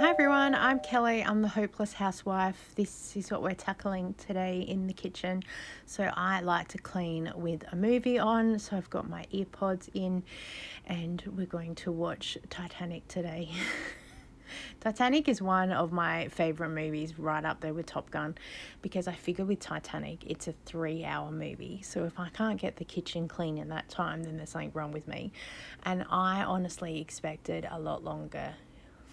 Hi everyone, I'm Kelly. I'm the Hopeless Housewife. This is what we're tackling today in the kitchen. So I like to clean with a movie on. So I've got my earpods in and we're going to watch Titanic today. Titanic is one of my favorite movies, right up there with Top Gun, because I figure with Titanic it's a 3-hour movie. So if I can't get the kitchen clean in that time, then there's something wrong with me. And I honestly expected a lot longer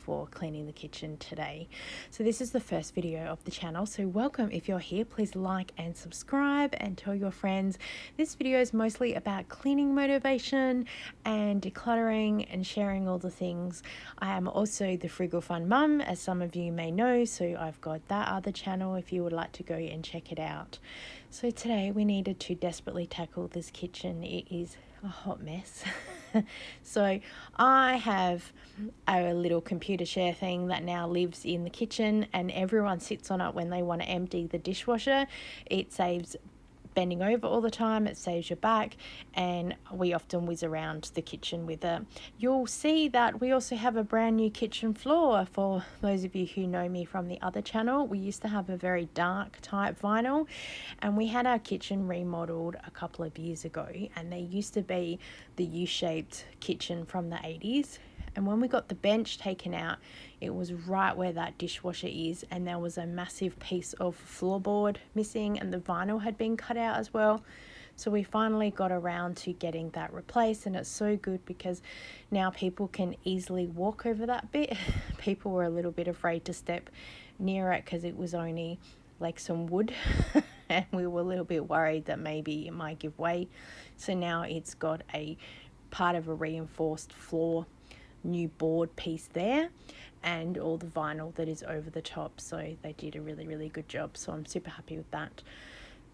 for cleaning the kitchen today. So this is the first video of the channel, so welcome. If you're here, please like and subscribe and tell your friends. This video is mostly about cleaning motivation and decluttering and sharing all the things. I am also the Frugal Fun Mum, as some of you may know, so I've got that other channel if you would like to go and check it out. So today we needed to desperately tackle this kitchen. It is a hot mess. So I have a little computer share thing that now lives in the kitchen, and everyone sits on it when they want to empty the dishwasher. It saves bending over all the time, it saves your back, and we often whiz around the kitchen with it. You'll see that we also have a brand new kitchen floor. For those of you who know me from the other channel, we used to have a very dark type vinyl, and we had our kitchen remodeled a couple of years ago, and there used to be the U-shaped kitchen from the 80s. And when we got the bench taken out, it was right where that dishwasher is, and there was a massive piece of floorboard missing, and the vinyl had been cut out as well. So we finally got around to getting that replaced, and it's so good because now people can easily walk over that bit. People were a little bit afraid to step near it because it was only like some wood and we were a little bit worried that maybe it might give way. So now it's got a part of a reinforced floor, new board piece there, and all the vinyl that is over the top. So they did a really good job, so I'm super happy with that.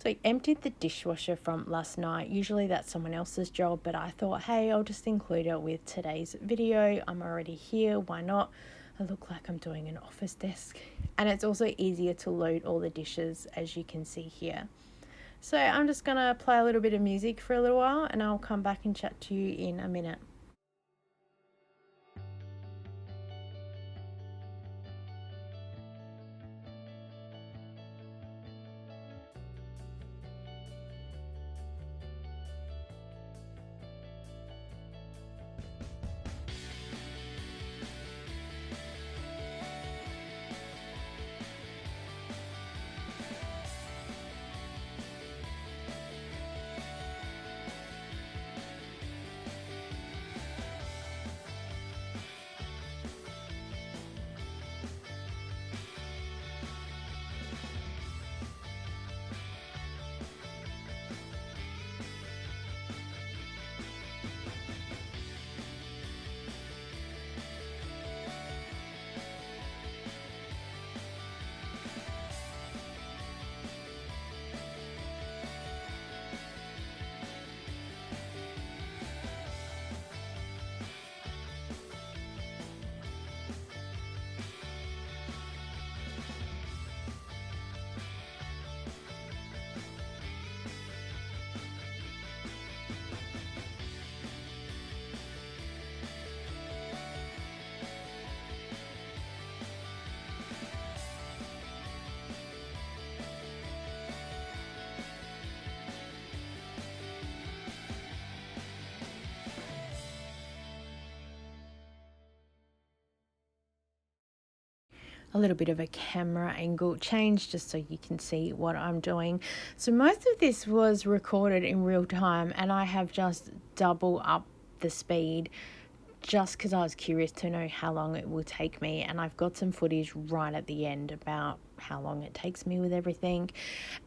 So I emptied the dishwasher from last night. Usually that's someone else's job, but I thought, hey, I'll just include it with today's video. I'm already here, why not? I look like I'm doing an office desk, and it's also easier to load all the dishes, as you can see here. So I'm just gonna play a little bit of music for a little while, and I'll come back and chat to you in a minute. A little bit of a camera angle change just so you can see what I'm doing. So most of this was recorded in real time, and I have just double up the speed just because I was curious to know how long it will take me, and I've got some footage right at the end about how long it takes me with everything.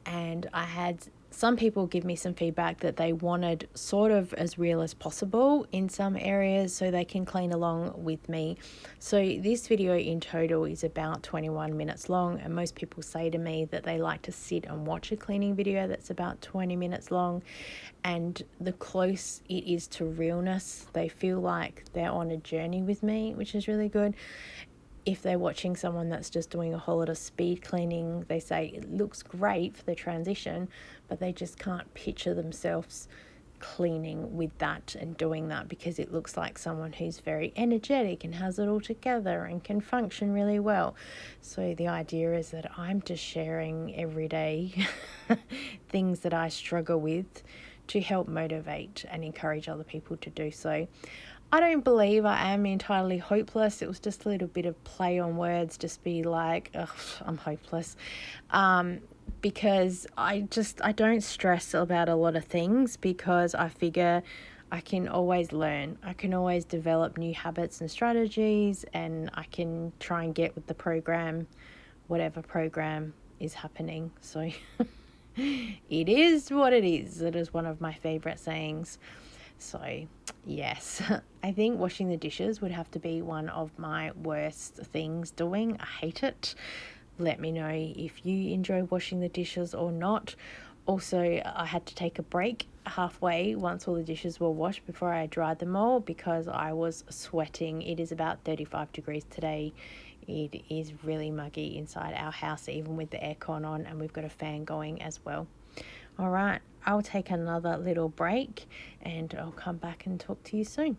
And I had some people give me some feedback that they wanted sort of as real as possible in some areas so they can clean along with me. So this video in total is about 21 minutes long, and most people say to me that they like to sit and watch a cleaning video that's about 20 minutes long, and the close it is to realness, they feel like they're on a journey with me, which is really good. If they're watching someone that's just doing a whole lot of speed cleaning, they say it looks great for the transition, but they just can't picture themselves cleaning with that and doing that, because it looks like someone who's very energetic and has it all together and can function really well. So the idea is that I'm just sharing everyday things that I struggle with to help motivate and encourage other people to do so. I don't believe I am entirely hopeless. It was just a little bit of play on words, just be like, ugh, I'm hopeless. Because I don't stress about a lot of things, because I figure I can always learn. I can always develop new habits and strategies, and I can try and get with the program, whatever program is happening. So it is what it is. It is one of my favorite sayings. So yes, I think washing the dishes would have to be one of my worst things doing. I hate it. Let me know if you enjoy washing the dishes or not. Also, I had to take a break halfway once all the dishes were washed before I dried them all, because I was sweating. It is about 35 degrees today. It is really muggy inside our house, even with the aircon on, and we've got a fan going as well. All right, I'll take another little break and I'll come back and talk to you soon.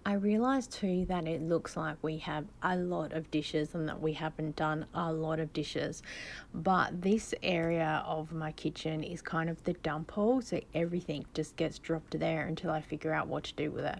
I realised too that it looks like we have a lot of dishes and that we haven't done a lot of dishes, but this area of my kitchen is kind of the dump hole, so everything just gets dropped there until I figure out what to do with it.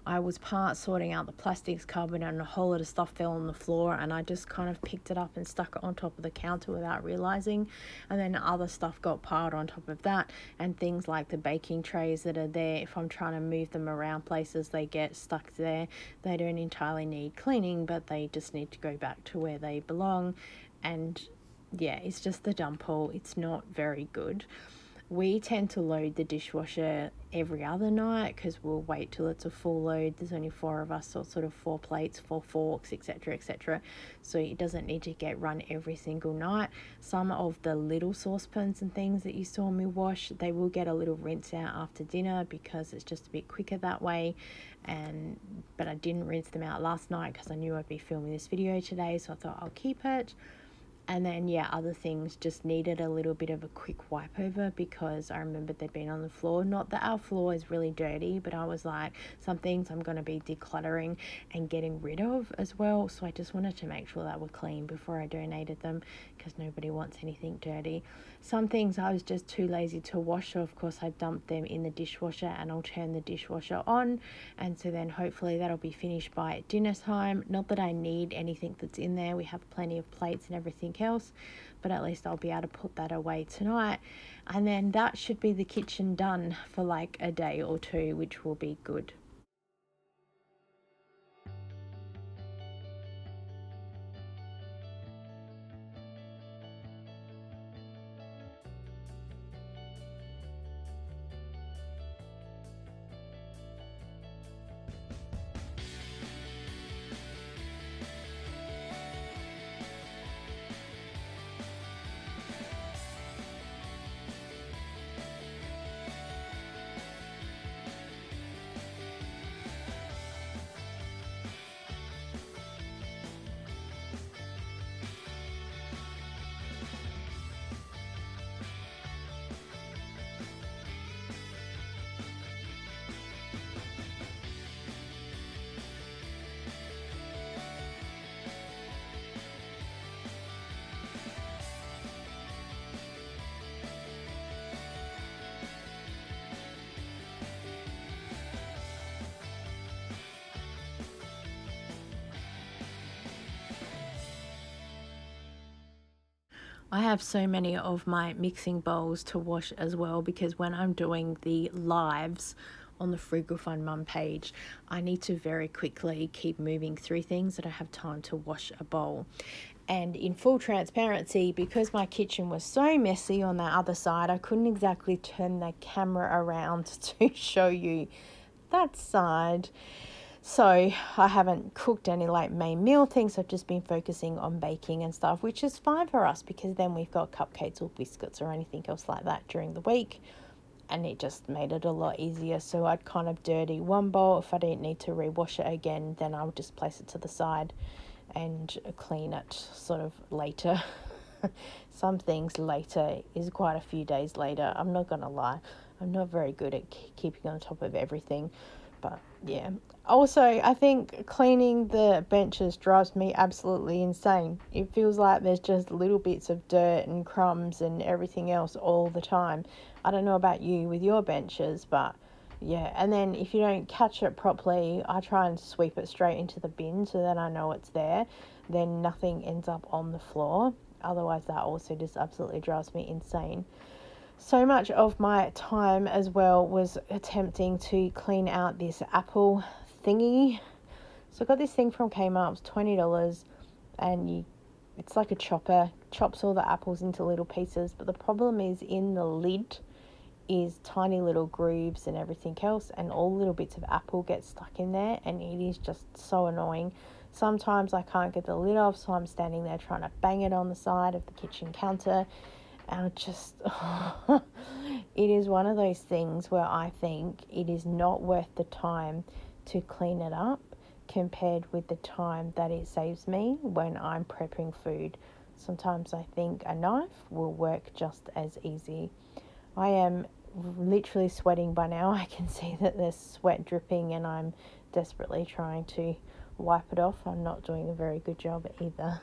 I was part sorting out the plastics cupboard and a whole lot of stuff fell on the floor, and I just kind of picked it up and stuck it on top of the counter without realising, and then other stuff got piled on top of that, and things like the baking trays that are there, if I'm trying to move them around places, they get stuck bags there. They don't entirely need cleaning, but they just need to go back to where they belong. And yeah, it's just the dump hole. It's not very good. We tend to load the dishwasher every other night because we'll wait till it's a full load. There's only 4 of us, so it's sort of 4 plates, 4 forks, etc., etc. So it doesn't need to get run every single night. Some of the little saucepans and things that you saw me wash, they will get a little rinse out after dinner because it's just a bit quicker that way. But I didn't rinse them out last night because I knew I'd be filming this video today, so I thought I'll keep it. And then, yeah, other things just needed a little bit of a quick wipe over because I remembered they'd been on the floor. Not that our floor is really dirty, but I was like, some things I'm going to be decluttering and getting rid of as well. So I just wanted to make sure that were clean before I donated them because nobody wants anything dirty. Some things I was just too lazy to wash, so of course I dumped them in the dishwasher, and I'll turn the dishwasher on, and so then hopefully that'll be finished by dinner time. Not that I need anything that's in there, we have plenty of plates and everything else, but at least I'll be able to put that away tonight, and then that should be the kitchen done for like a day or two, which will be good. I have so many of my mixing bowls to wash as well because when I'm doing the lives on the Frugal Fun Mum page, I need to very quickly keep moving through things that I have time to wash a bowl. And in full transparency, because my kitchen was so messy on the other side, I couldn't exactly turn the camera around to show you that side. So I haven't cooked any like main meal things. I've just been focusing on baking and stuff, which is fine for us because then we've got cupcakes or biscuits or anything else like that during the week, and it just made it a lot easier. So I'd kind of dirty one bowl. If I didn't need to rewash it again, then I would just place it to the side and clean it sort of later. Some things later is quite a few days later. I'm not gonna lie, I'm not very good at keeping on top of everything, but yeah. Also, I think cleaning the benches drives me absolutely insane. It feels like there's just little bits of dirt and crumbs and everything else all the time. I don't know about you with your benches, but yeah. And then if you don't catch it properly, I try and sweep it straight into the bin so that I know it's there. Then nothing ends up on the floor. Otherwise, that also just absolutely drives me insane. So much of my time as well was attempting to clean out this apple thingy. So I got this thing from Kmart. It was $20, and it's like a chopper, chops all the apples into little pieces. But the problem is in the lid is tiny little grooves and everything else, and all little bits of apple get stuck in there, and it is just so annoying. Sometimes I can't get the lid off, so I'm standing there trying to bang it on the side of the kitchen counter. And it is one of those things where I think it is not worth the time to clean it up compared with the time that it saves me when I'm prepping food. Sometimes I think a knife will work just as easy. I am literally sweating by now. I can see that there's sweat dripping and I'm desperately trying to wipe it off. I'm not doing a very good job either.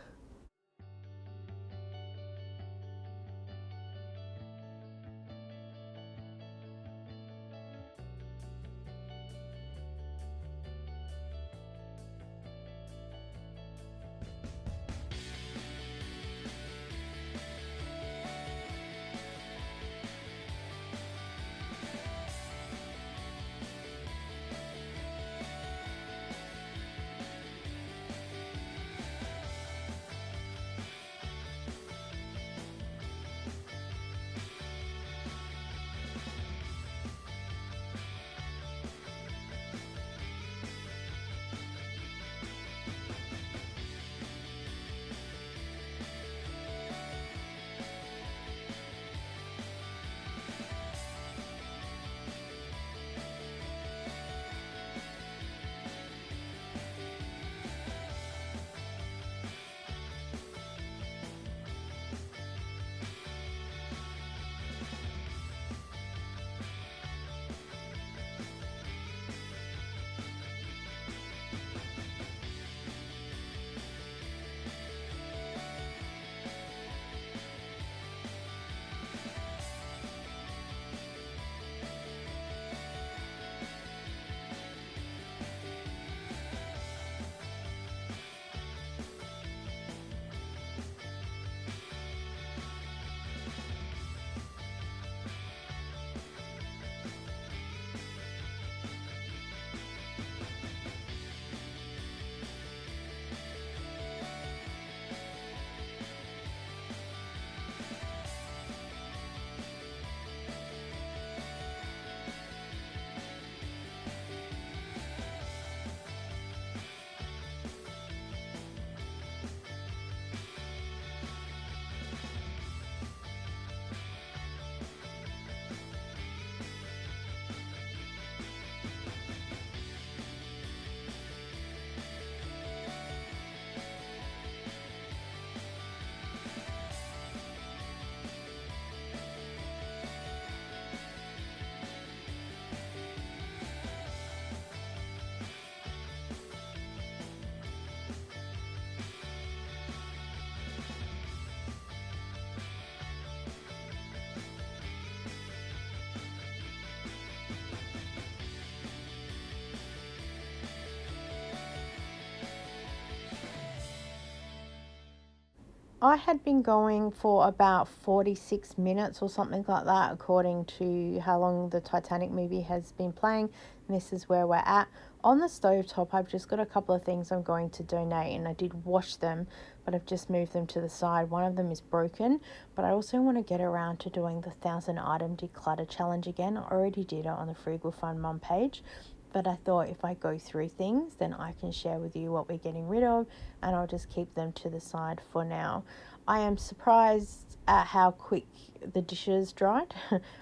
I had been going for about 46 minutes or something like that, according to how long the Titanic movie has been playing. And this is where we're at. On the stovetop, I've just got a couple of things I'm going to donate, and I did wash them, but I've just moved them to the side. One of them is broken, but I also want to get around to doing the 1,000 item declutter challenge again. I already did it on the Frugal Fun Mum page, but I thought if I go through things, then I can share with you what we're getting rid of, and I'll just keep them to the side for now. I am surprised at how quick the dishes dried.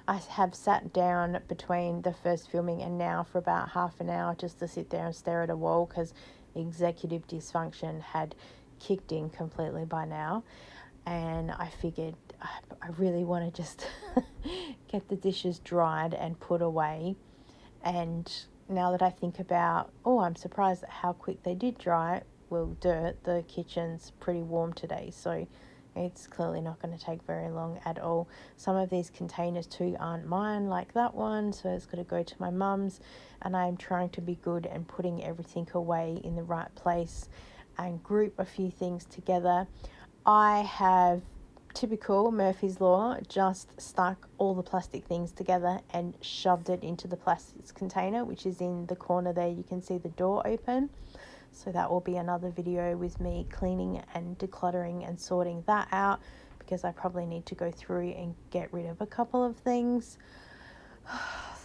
I have sat down between the first filming and now for about half an hour just to sit there and stare at a wall, because executive dysfunction had kicked in completely by now, and I figured I really want to just get the dishes dried and put away. And now that I think about, I'm surprised at how quick they did dry. Well, the kitchen's pretty warm today, so it's clearly not going to take very long at all. Some of these containers too aren't mine, like that one, so it's got to go to my mum's, and I'm trying to be good and putting everything away in the right place and group a few things together. I have, typical Murphy's Law, just stuck all the plastic things together and shoved it into the plastics container, which is in the corner there. You can see the door open. So that will be another video with me cleaning and decluttering and sorting that out, because I probably need to go through and get rid of a couple of things.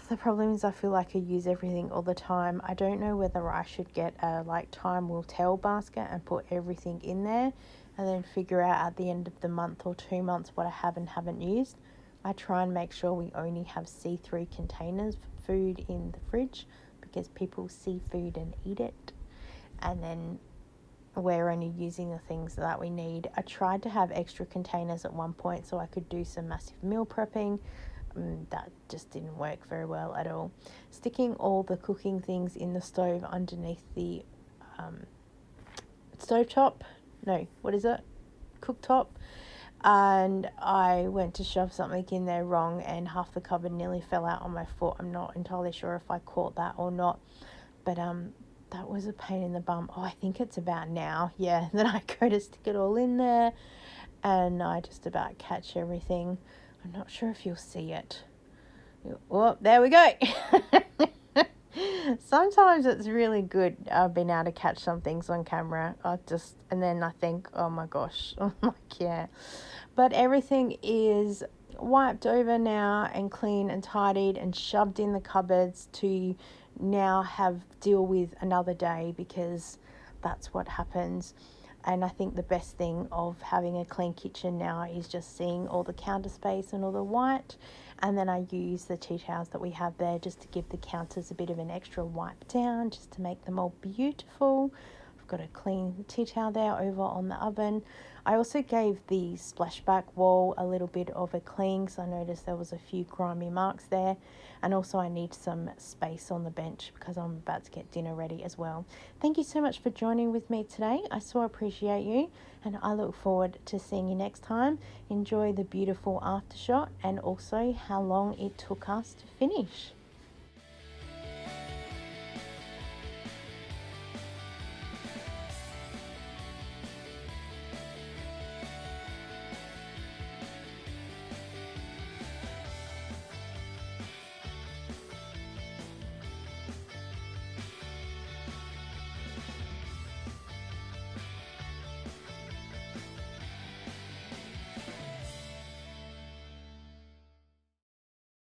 The problem is I feel like I use everything all the time. I don't know whether I should get a time will tell basket and put everything in there, and then figure out at the end of the month or 2 months what I have and haven't used. I try and make sure we only have see-through containers for food in the fridge, because people see food and eat it, and then we're only using the things that we need. I tried to have extra containers at one point so I could do some massive meal prepping. That just didn't work very well at all. Sticking all the cooking things in the stove underneath the stovetop. No, what is it? Cooktop. And I went to shove something in there wrong, and half the cupboard nearly fell out on my foot. I'm not entirely sure if I caught that or not, but that was a pain in the bum. I think it's about now, that I go to stick it all in there, and I just about catch everything. I'm not sure if you'll see it. Oh, there we go. Sometimes it's really good being able to catch some things on camera. And then I think, oh my gosh, But everything is wiped over now and clean and tidied and shoved in the cupboards to now deal with another day, because that's what happens. And I think the best thing of having a clean kitchen now is just seeing all the counter space and all the white. And then I use the tea towels that we have there just to give the counters a bit of an extra wipe down, just to make them all beautiful. I've got a clean tea towel there over on the oven. I also gave the splashback wall a little bit of a clean, so I noticed there was a few grimy marks there. And also I need some space on the bench because I'm about to get dinner ready as well. Thank you so much for joining with me today. I so appreciate you, and I look forward to seeing you next time. Enjoy the beautiful aftershot and also how long it took us to finish.